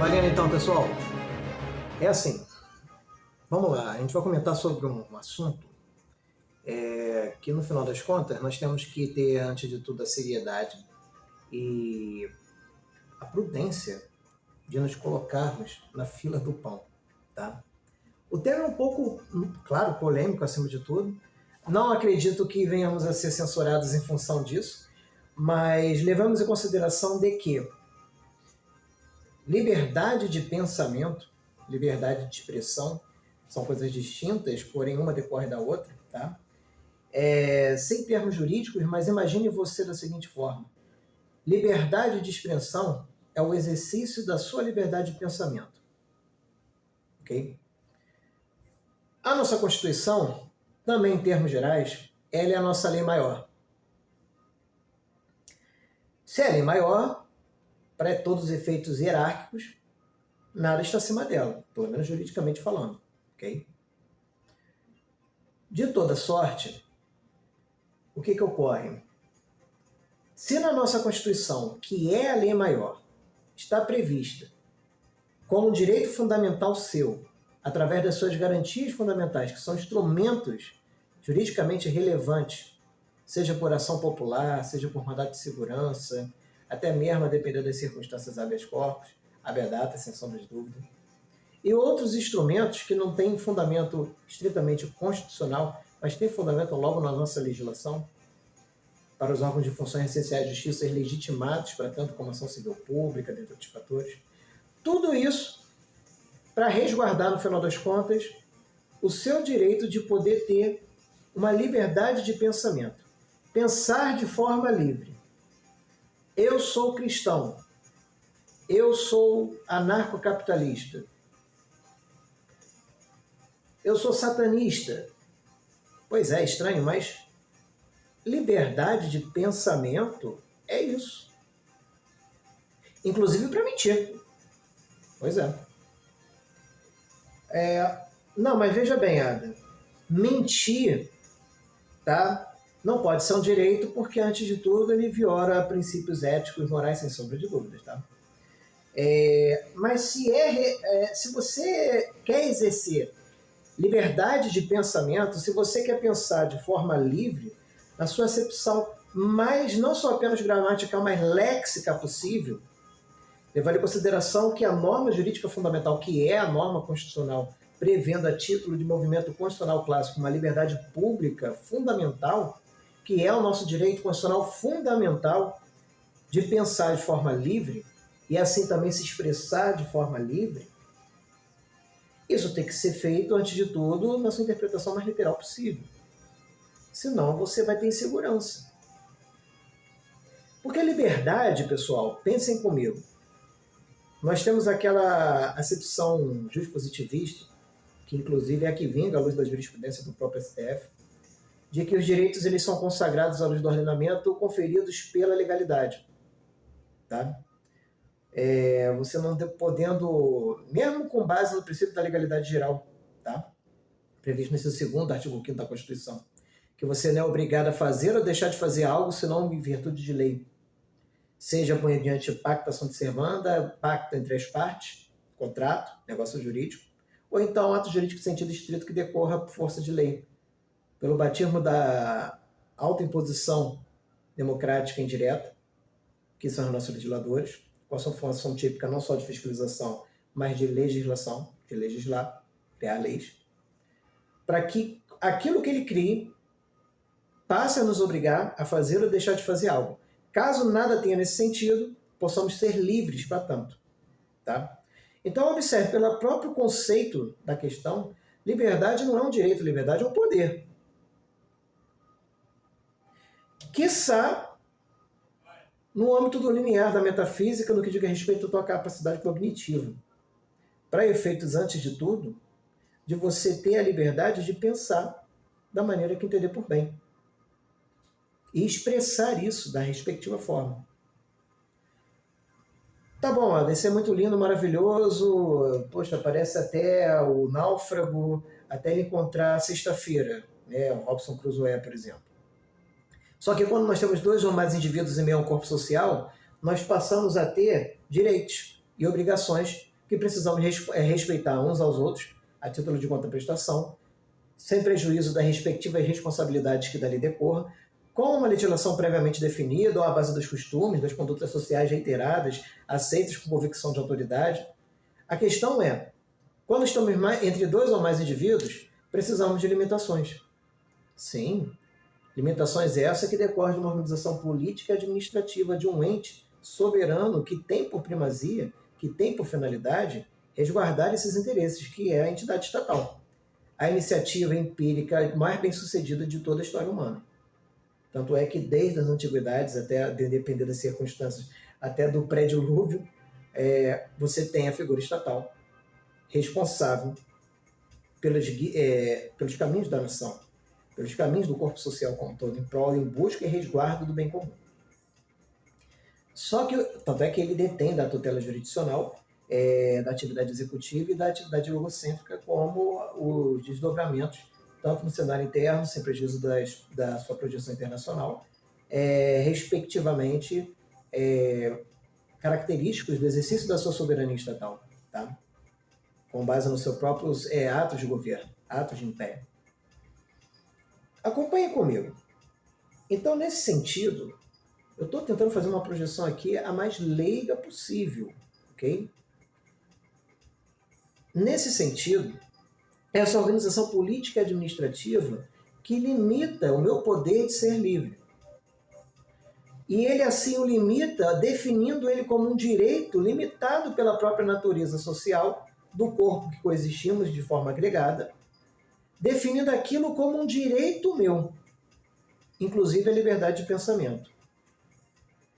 Valendo então, pessoal. É assim, vamos lá, a gente vai comentar sobre um assunto que no final das contas nós temos que ter, antes de tudo, a seriedade e a prudência de nos colocarmos na fila do pão, tá? O tema é um pouco, claro, polêmico acima de tudo. Não acredito que venhamos a ser censurados em função disso, mas levamos em consideração de que liberdade de pensamento, liberdade de expressão, são coisas distintas, porém uma decorre da outra, tá? Sem termos jurídicos, mas imagine você da seguinte forma: liberdade de expressão é o exercício da sua liberdade de pensamento, ok? A nossa Constituição, também em termos gerais, ela é a nossa lei maior. Se é a lei maior, para todos os efeitos hierárquicos, nada está acima dela, pelo menos juridicamente falando, ok? De toda sorte, o que ocorre? Se na nossa Constituição, que é a lei maior, está prevista como um direito fundamental seu, através das suas garantias fundamentais, que são instrumentos juridicamente relevantes, seja por ação popular, seja por mandato de segurança, até mesmo a depender das circunstâncias habeas corpus, habeas data, sem sombra de dúvida, e outros instrumentos que não têm fundamento estritamente constitucional, mas têm fundamento logo na nossa legislação, para os órgãos de funções essenciais de justiça ser legitimados para tanto como ação civil pública, dentre outros fatores. Tudo isso para resguardar, no final das contas, o seu direito de poder ter uma liberdade de pensamento. Pensar de forma livre. Eu sou cristão. Eu sou anarcocapitalista. Eu sou satanista. Pois é, estranho, mas liberdade de pensamento é isso. Inclusive para mentir. Pois é. Não, mas veja bem, Ada. Mentir, tá? Não pode ser um direito porque, antes de tudo, ele viola princípios éticos e morais, sem sombra de dúvidas, tá? Mas se você quer exercer liberdade de pensamento, se você quer pensar de forma livre, na sua acepção mais, não só apenas gramatical, mas léxica possível, levando em consideração que a norma jurídica fundamental, que é a norma constitucional, prevendo a título de movimento constitucional clássico uma liberdade pública fundamental, que é o nosso direito constitucional fundamental de pensar de forma livre e assim também se expressar de forma livre, isso tem que ser feito, antes de tudo, na sua interpretação mais literal possível. Senão você vai ter insegurança. Porque a liberdade, pessoal, pensem comigo, nós temos aquela acepção juspositivista, que inclusive é a que vinga à luz da jurisprudência do próprio STF, de que os direitos eles são consagrados à luz do ordenamento conferidos pela legalidade. Tá? Você não podendo, mesmo com base no princípio da legalidade geral, tá? Previsto no inciso 2º do artigo 5º da Constituição, que você não é obrigado a fazer ou deixar de fazer algo, senão em virtude de lei. Seja mediante pacta sunt servanda, pacto entre as partes, contrato, negócio jurídico, ou então ato jurídico em sentido estrito que decorra por força de lei, pelo batismo da autoimposição democrática indireta, que são os nossos legisladores, com a sua função típica não só de fiscalização, mas de legislação, de legislar, criar leis, para que aquilo que ele crie passe a nos obrigar a fazer ou deixar de fazer algo. Caso nada tenha nesse sentido, possamos ser livres para tanto. Tá? Então, observe, pelo próprio conceito da questão, liberdade não é um direito, liberdade é um poder. Quiçá, no âmbito do linear da metafísica, no que diga respeito à tua capacidade cognitiva. Para efeitos, antes de tudo, de você ter a liberdade de pensar da maneira que entender por bem. E expressar isso da respectiva forma. Tá bom, Ada, isso é muito lindo, maravilhoso. Poxa, parece até o náufrago, até ele encontrar sexta-feira, né? O Robinson Crusoe, por exemplo. Só que quando nós temos dois ou mais indivíduos em meio a um corpo social, nós passamos a ter direitos e obrigações que precisamos respeitar uns aos outros, a título de contraprestação, sem prejuízo das respectivas responsabilidades que dali decorram, com uma legislação previamente definida, ou à base dos costumes, das condutas sociais reiteradas, aceitas com convicção de autoridade. A questão é, quando estamos entre dois ou mais indivíduos, precisamos de limitações. Sim, limitações essas que decorrem de uma organização política e administrativa de um ente soberano que tem por primazia, que tem por finalidade, resguardar esses interesses, que é a entidade estatal. A iniciativa empírica mais bem-sucedida de toda a história humana. Tanto é que desde as antiguidades, até depender das circunstâncias, até do pré-dilúvio, você tem a figura estatal responsável pelos caminhos da nação, pelos caminhos do corpo social como um todo, em prol, em busca e resguardo do bem comum. Só que, tanto é que ele detém da tutela jurisdicional, da atividade executiva e da atividade logocêntrica, como os desdobramentos, tanto no cenário interno, sem prejuízo da sua projeção internacional, respectivamente característicos do exercício da sua soberania estatal, tá? Com base nos seus próprios atos de governo, atos de império. Acompanhe comigo. Então, nesse sentido, eu estou tentando fazer uma projeção aqui a mais leiga possível, ok? Nesse sentido, essa organização política e administrativa que limita o meu poder de ser livre. E ele assim o limita, definindo ele como um direito limitado pela própria natureza social do corpo que coexistimos de forma agregada, definindo aquilo como um direito meu, inclusive a liberdade de pensamento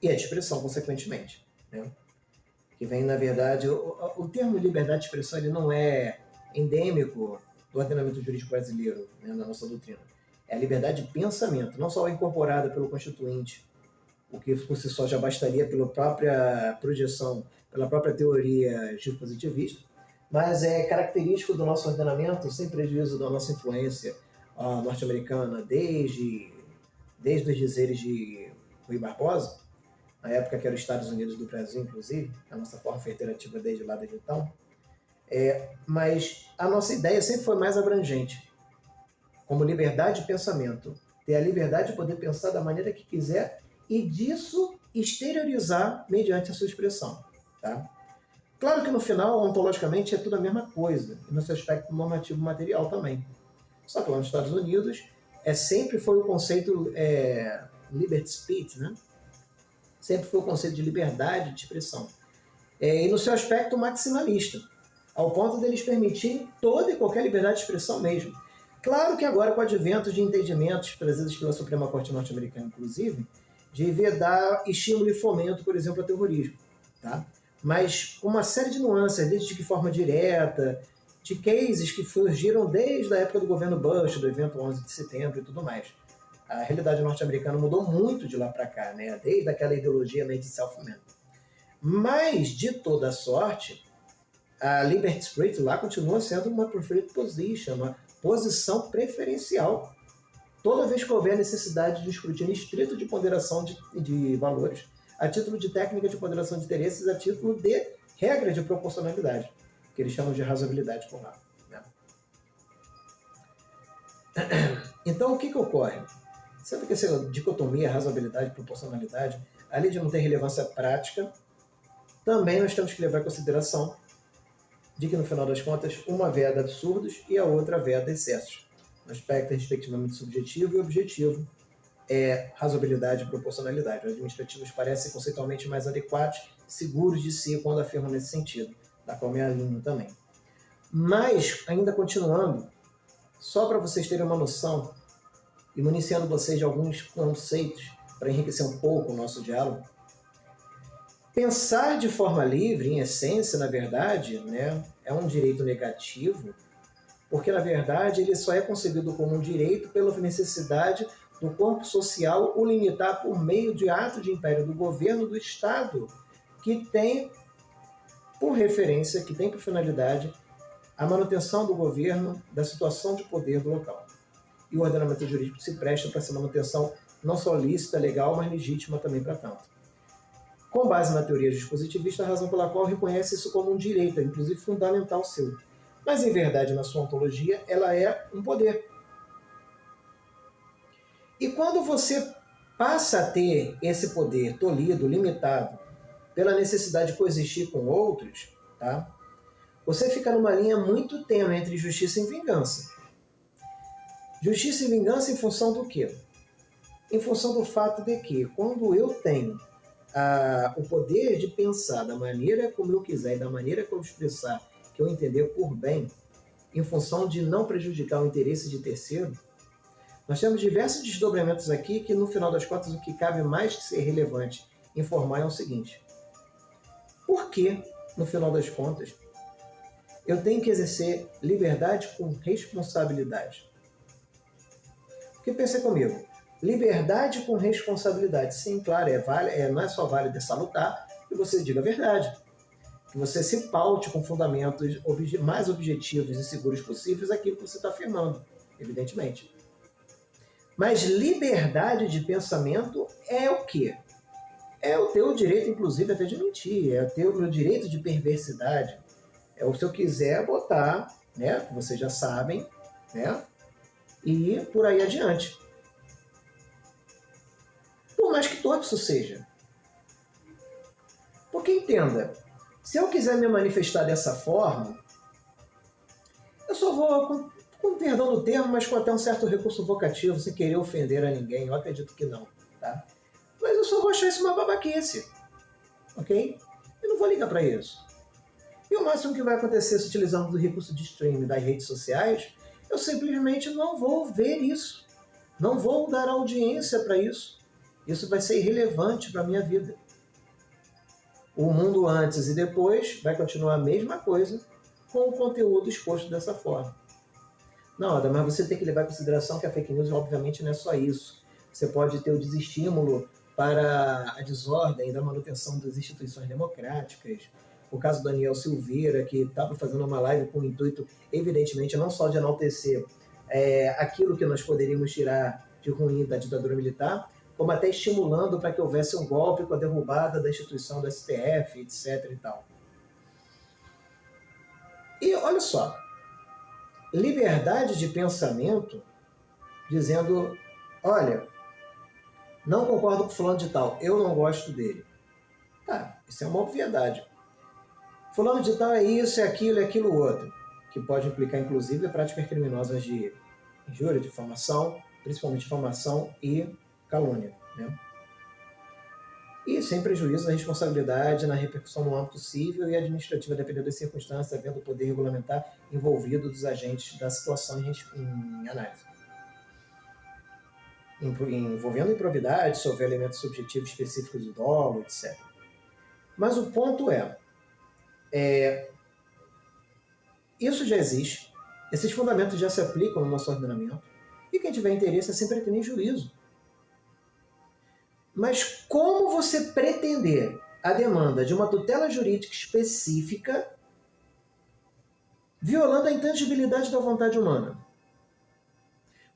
e a de expressão, consequentemente, né? Que vem, na verdade, o termo liberdade de expressão ele não é endêmico do ordenamento jurídico brasileiro, né, na nossa doutrina. É a liberdade de pensamento, não só incorporada pelo Constituinte, o que por si só já bastaria pela própria projeção, pela própria teoria jurispositivista, mas é característico do nosso ordenamento, sem prejuízo da nossa influência norte-americana, desde os dizeres de Rui Barbosa, na época que era os Estados Unidos do Brasil, inclusive, a nossa forma federativa desde lá de então. Mas a nossa ideia sempre foi mais abrangente, como liberdade de pensamento, ter a liberdade de poder pensar da maneira que quiser e disso exteriorizar mediante a sua expressão. Tá? Claro que no final, ontologicamente, é tudo a mesma coisa, e no seu aspecto normativo material também. Só que lá nos Estados Unidos, sempre foi o conceito liberty speech, né? Sempre foi o conceito de liberdade de expressão. E no seu aspecto maximalista, ao ponto deles permitirem toda e qualquer liberdade de expressão mesmo. Claro que agora, com o advento de entendimentos trazidos pela Suprema Corte norte-americana, inclusive, de vedar estímulo e fomento, por exemplo, ao terrorismo. Tá? Mas com uma série de nuances, desde de que forma direta, de cases que surgiram desde a época do governo Bush, do evento 11 de setembro e tudo mais. A realidade norte-americana mudou muito de lá para cá, né? Desde aquela ideologia made self-man. Mas, de toda sorte, a liberty spirit lá continua sendo uma preferred position, uma posição preferencial. Toda vez que houver necessidade de escrutínio estrito de ponderação de valores, a título de técnica de ponderação de interesses, a título de regra de proporcionalidade, que eles chamam de razoabilidade por lá. Né? Então, o que ocorre? Sendo que essa dicotomia, razoabilidade e proporcionalidade, além de não ter relevância prática, também nós temos que levar em consideração de que, no final das contas, uma veda absurdos e a outra veda excessos. No aspecto, respectivamente, subjetivo e objetivo, razoabilidade e proporcionalidade. Os administrativos parecem conceitualmente mais adequados, seguros de si quando afirmam nesse sentido, da qual me alinho também. Mas, ainda continuando, só para vocês terem uma noção, e municiando vocês de alguns conceitos para enriquecer um pouco o nosso diálogo, pensar de forma livre, em essência, na verdade, né, é um direito negativo, porque, na verdade, ele só é concebido como um direito pela necessidade do corpo social o limitar por meio de ato de império do governo do Estado, que tem por referência, que tem por finalidade a manutenção do governo da situação de poder do local. E o ordenamento jurídico se presta para essa manutenção não só lícita, legal, mas legítima também para tanto. com base na teoria dispositivista, a razão pela qual reconhece isso como um direito, inclusive fundamental seu. Mas, em verdade, na sua ontologia, ela é um poder. E quando você passa a ter esse poder tolhido, limitado, pela necessidade de coexistir com outros, tá? Você fica numa linha muito tênue entre justiça e vingança. Justiça e vingança em função do quê? Em função do fato de que, quando eu tenho o poder de pensar da maneira como eu quiser e da maneira que eu expressar, que eu entender por bem, em função de não prejudicar o interesse de terceiro, nós temos diversos desdobramentos aqui que, no final das contas, o que cabe mais que ser relevante informar é o seguinte: por que, no final das contas, eu tenho que exercer liberdade com responsabilidade? Porque pensa comigo, liberdade com responsabilidade, sim, claro, não é só válido, é salutar que você diga a verdade, que você se paute com fundamentos mais objetivos e seguros possíveis aquilo que você está afirmando, evidentemente. Mas liberdade de pensamento é o quê? É o teu direito, inclusive, até de mentir, é o meu direito de perversidade. É o se eu quiser botar, né, que vocês já sabem, né, e por aí adiante. Por mais que torto isso seja. Porque entenda, se eu quiser me manifestar dessa forma, eu só vou, com perdão do termo, mas com até um certo recurso vocativo, sem querer ofender a ninguém, eu acredito que não, tá? Mas eu só vou achar isso uma babaquice, ok? Eu não vou ligar para isso. E o máximo que vai acontecer se utilizando do recurso de streaming das redes sociais, eu simplesmente não vou ver isso. Não vou dar audiência para isso. Isso vai ser irrelevante para a minha vida. O mundo antes e depois vai continuar a mesma coisa com o conteúdo exposto dessa forma. Não, Ada, mas você tem que levar em consideração que a fake news, obviamente, não é só isso. Você pode ter o desestímulo para a desordem da manutenção das instituições democráticas. O caso do Daniel Silveira, que estava fazendo uma live com o intuito, evidentemente, não só de enaltecer aquilo que nós poderíamos tirar de ruim da ditadura militar, como até estimulando para que houvesse um golpe com a derrubada da instituição do STF, etc. e tal. E olha só, liberdade de pensamento, dizendo, olha, não concordo com fulano de tal, eu não gosto dele. Tá, isso é uma obviedade. Fulano de tal é isso, é aquilo outro, que pode implicar, inclusive, práticas criminosas de injúria, difamação, principalmente difamação e calúnia, né? E sem prejuízo da responsabilidade na repercussão no âmbito civil e administrativo, dependendo das circunstâncias, havendo o poder regulamentar envolvido dos agentes da situação em análise. Envolvendo improbidade, se houver elementos subjetivos específicos de dolo, etc. Mas o ponto isso já existe, esses fundamentos já se aplicam no nosso ordenamento, e quem tiver interesse é sempre ter nem juízo. Mas como você pretender a demanda de uma tutela jurídica específica violando a intangibilidade da vontade humana?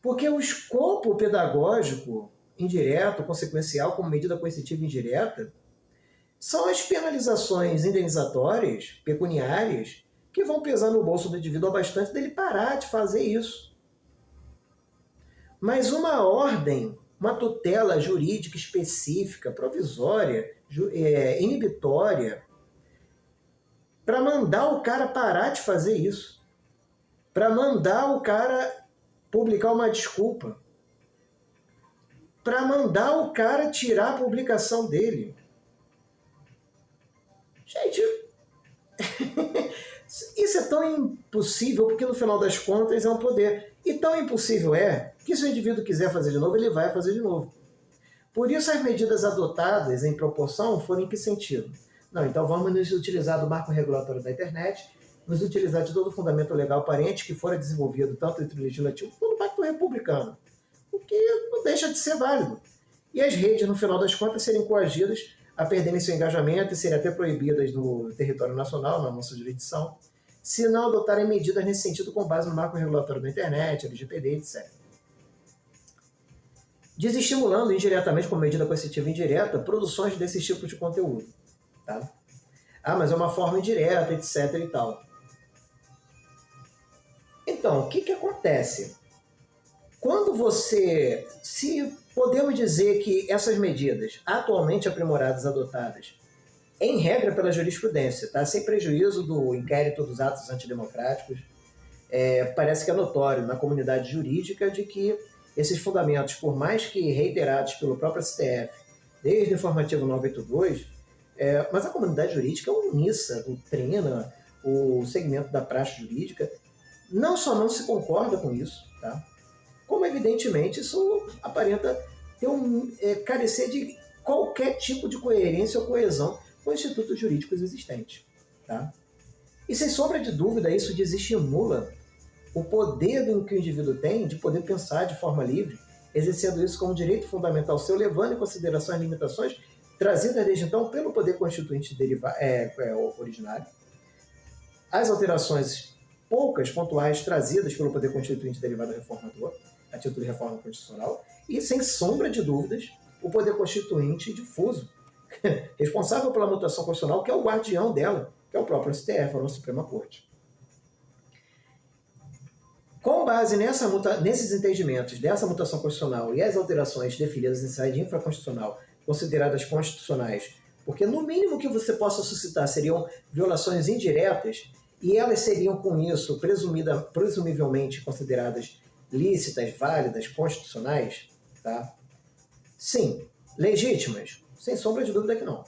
Porque o escopo pedagógico indireto, consequencial, como medida coercitiva indireta, são as penalizações indenizatórias, pecuniárias, que vão pesar no bolso do indivíduo bastante dele parar de fazer isso. Mas uma ordem, uma tutela jurídica específica, provisória, inibitória, para mandar o cara parar de fazer isso, para mandar o cara publicar uma desculpa, para mandar o cara tirar a publicação dele. Gente, isso é tão impossível porque no final das contas é um poder. E tão impossível é que se o indivíduo quiser fazer de novo, ele vai fazer de novo. Por isso as medidas adotadas em proporção foram em que sentido? Não, então vamos nos utilizar do marco regulatório da internet, nos utilizar de todo o fundamento legal aparente que fora desenvolvido tanto entre o legislativo quanto o pacto republicano, o que não deixa de ser válido. E as redes, no final das contas, serem coagidas a perderem seu engajamento e serem até proibidas do território nacional, na nossa jurisdição, se não adotarem medidas nesse sentido com base no marco regulatório da internet, LGPD, etc. desestimulando indiretamente, como medida coercitiva indireta, produções desse tipo de conteúdo. Tá? Mas é uma forma indireta, etc. e tal. Então, o que acontece? Quando você... Se podemos dizer que essas medidas atualmente aprimoradas, adotadas, em regra pela jurisprudência, tá? Sem prejuízo do inquérito dos atos antidemocráticos, parece que é notório na comunidade jurídica de que esses fundamentos, por mais que reiterados pelo próprio STF, desde o informativo 982, mas a comunidade jurídica unissa, doutrina, o segmento da praxe jurídica, não só não se concorda com isso, tá? Como evidentemente isso aparenta ter carecer de qualquer tipo de coerência ou coesão com institutos jurídicos existentes. Tá? E sem sombra de dúvida, isso desestimula o poder que o indivíduo tem de poder pensar de forma livre, exercendo isso como direito fundamental seu, levando em consideração as limitações trazidas desde então pelo poder constituinte originário, as alterações poucas, pontuais, trazidas pelo poder constituinte derivado do reformador, a título de reforma constitucional, e, sem sombra de dúvidas, o poder constituinte difuso, responsável pela mutação constitucional, que é o guardião dela, que é o próprio STF, a nossa Suprema Corte. Com base nesses entendimentos dessa mutação constitucional e as alterações definidas em saída infraconstitucional, consideradas constitucionais, porque no mínimo que você possa suscitar seriam violações indiretas, e elas seriam, com isso, presumivelmente consideradas lícitas, válidas, constitucionais, tá? Sim, legítimas, sem sombra de dúvida que não.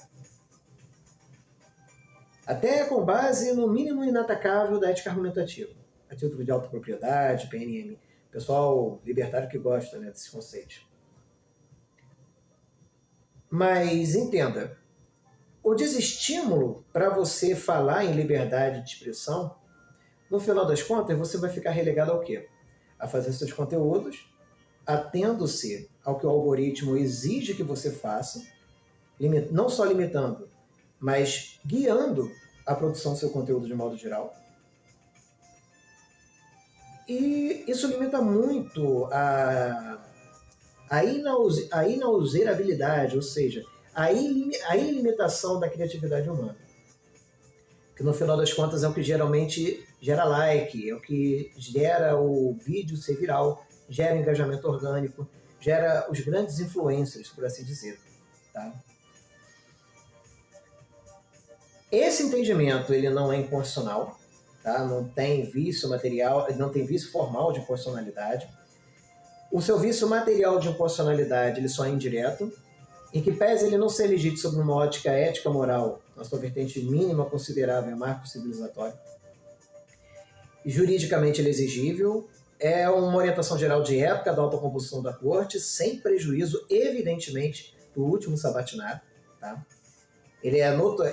Até com base no mínimo inatacável da ética argumentativa, a título de autopropriedade, PNM, pessoal libertário que gosta, né, desses conceitos. Mas entenda, o desestímulo para você falar em liberdade de expressão, no final das contas, você vai ficar relegado ao quê? A fazer seus conteúdos, atendo-se ao que o algoritmo exige que você faça, não só limitando, mas guiando a produção do seu conteúdo de modo geral. E isso limita muito a inalterabilidade, ou seja, a ilimitação da criatividade humana. Que no final das contas é o que geralmente gera like, é o que gera o vídeo ser viral, gera engajamento orgânico, gera os grandes influencers, por assim dizer. Tá? Esse entendimento ele não é inconstitucional, tá? Não tem vício material, não tem vício formal de inconstitucionalidade. O seu vício material de inconstitucionalidade ele só é indireto, em que pese ele não ser legítimo sob uma ótica ética moral, na sua vertente mínima considerável marco civilizatório. Juridicamente ele é exigível, é uma orientação geral de época da autocomposição da corte, sem prejuízo, evidentemente, do último sabatinado. Tá? Ele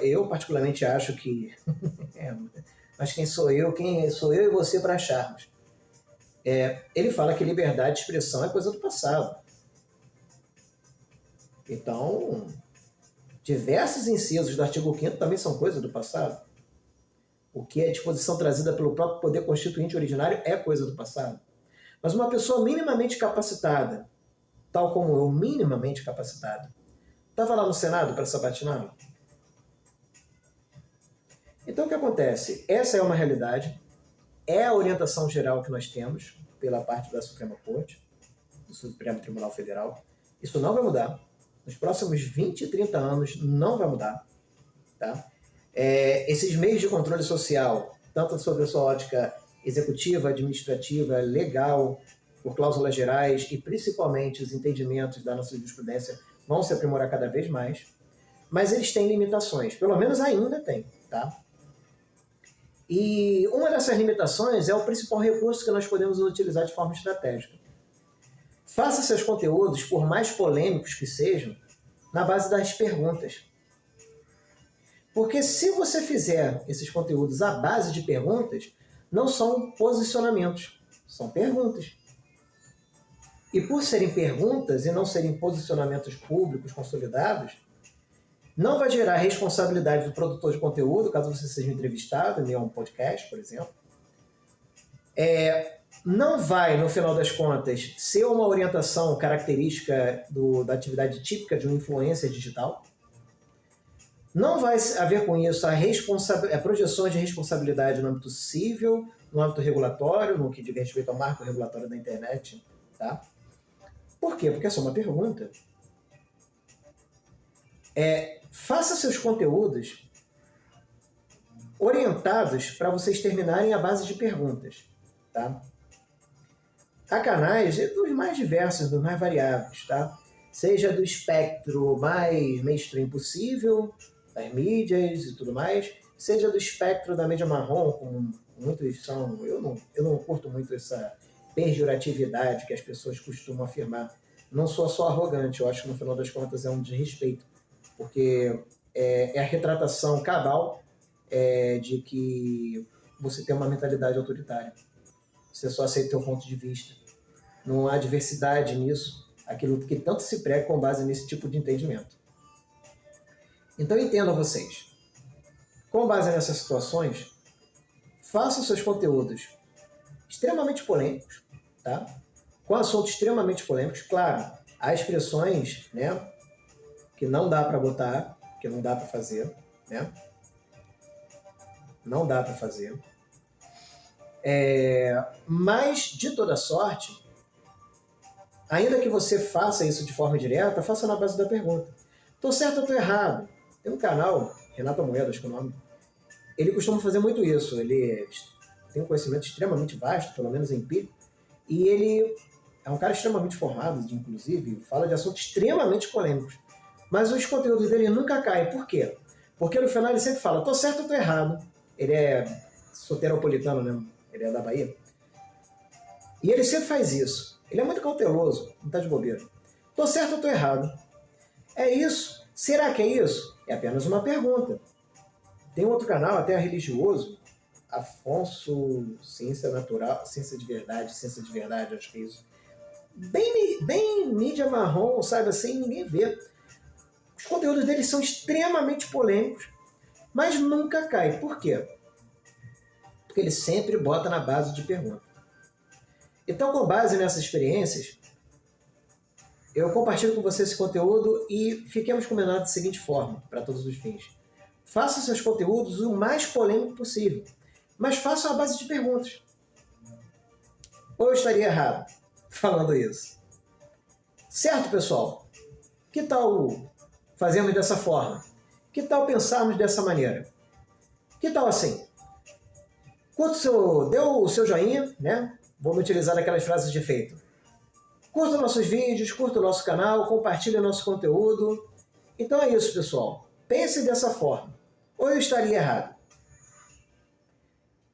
eu particularmente acho que... mas quem sou eu? Quem sou eu e você para acharmos? Ele fala que liberdade de expressão é coisa do passado. Então, diversos incisos do artigo 5º também são coisa do passado. O que é disposição trazida pelo próprio poder constituinte originário é coisa do passado. Mas uma pessoa minimamente capacitada, tal como eu, minimamente capacitada, estava lá no Senado para sabatiná-lo? Então o que acontece? Essa é uma realidade, é a orientação geral que nós temos pela parte da Suprema Corte, do Supremo Tribunal Federal. Isso não vai mudar. Nos próximos 20, 30 anos não vai mudar. Tá? Esses meios de controle social, tanto sobre a sua ótica executiva, administrativa, legal, por cláusulas gerais e principalmente os entendimentos da nossa jurisprudência vão se aprimorar cada vez mais, mas eles têm limitações, pelo menos ainda tem. Tá? E uma dessas limitações é o principal recurso que nós podemos utilizar de forma estratégica. Faça seus conteúdos, por mais polêmicos que sejam, na base das perguntas. Porque se você fizer esses conteúdos à base de perguntas, não são posicionamentos, são perguntas. E por serem perguntas e não serem posicionamentos públicos consolidados, não vai gerar responsabilidade do produtor de conteúdo, caso você seja entrevistado em um podcast, por exemplo. não vai, no final das contas, ser uma orientação característica da atividade típica de um influencer digital. Não vai haver com isso a projeção de responsabilidade no âmbito civil, no âmbito regulatório, no que diz respeito ao marco regulatório da internet. Tá? Por quê? Porque é só uma pergunta. Faça seus conteúdos orientados para vocês terminarem a base de perguntas. Tá? Há canais dos mais diversos, dos mais variáveis. Tá? Seja do espectro mais mainstream possível, das mídias e tudo mais, seja do espectro da mídia marrom, como muitos são. Eu não curto muito essa pejoratividade que as pessoas costumam afirmar. Não sou só arrogante, eu acho que no final das contas é um desrespeito, porque é a retratação cabal de que você tem uma mentalidade autoritária. Você só aceita o seu ponto de vista. Não há diversidade nisso, aquilo que tanto se prega com base nesse tipo de entendimento. Então entendam vocês, com base nessas situações, façam seus conteúdos extremamente polêmicos, tá? Com assuntos extremamente polêmicos. Claro, há expressões, né, que não dá para botar, que não dá para fazer, né? Não dá para fazer. Mas, de toda sorte, ainda que você faça isso de forma direta, faça na base da pergunta. Tô certo ou tô errado? Tem um canal, Renato Moedas, acho que é o nome, ele costuma fazer muito isso. Ele tem um conhecimento extremamente vasto, pelo menos empírico, e ele é um cara extremamente formado, inclusive, fala de assuntos extremamente polêmicos. Mas os conteúdos dele nunca caem. Por quê? Porque no final ele sempre fala, tô certo ou tô errado. Ele é soteropolitano, né? Ele é da Bahia. E ele sempre faz isso. Ele é muito cauteloso, não tá de bobeira. Tô certo ou tô errado? É isso? Será que é isso? É apenas uma pergunta. Tem um outro canal, até religioso, Afonso Ciência Natural, Ciência de Verdade, acho que é isso. Bem mídia marrom, sabe assim, ninguém vê. Os conteúdos dele são extremamente polêmicos, mas nunca cai. Por quê? Porque ele sempre bota na base de pergunta. Então, com base nessas experiências, eu compartilho com você esse conteúdo e fiquemos combinados da seguinte forma, para todos os fins. Faça seus conteúdos o mais polêmico possível, mas faça a base de perguntas. Ou eu estaria errado falando isso? Certo, pessoal? Que tal fazermos dessa forma? Que tal pensarmos dessa maneira? Que tal assim? Deu o seu joinha, né? Vamos utilizar aquelas frases de efeito. Curta nossos vídeos, curta o nosso canal, compartilhe nosso conteúdo. Então é isso, pessoal. Pense dessa forma. Ou eu estaria errado?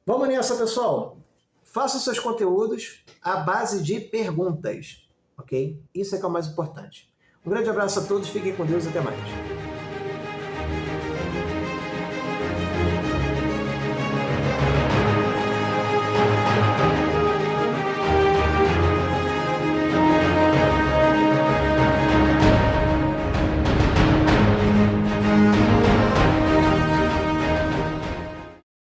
Vamos nessa, pessoal. Faça seus conteúdos à base de perguntas, ok? Isso é que é o mais importante. Um grande abraço a todos, fiquem com Deus e até mais.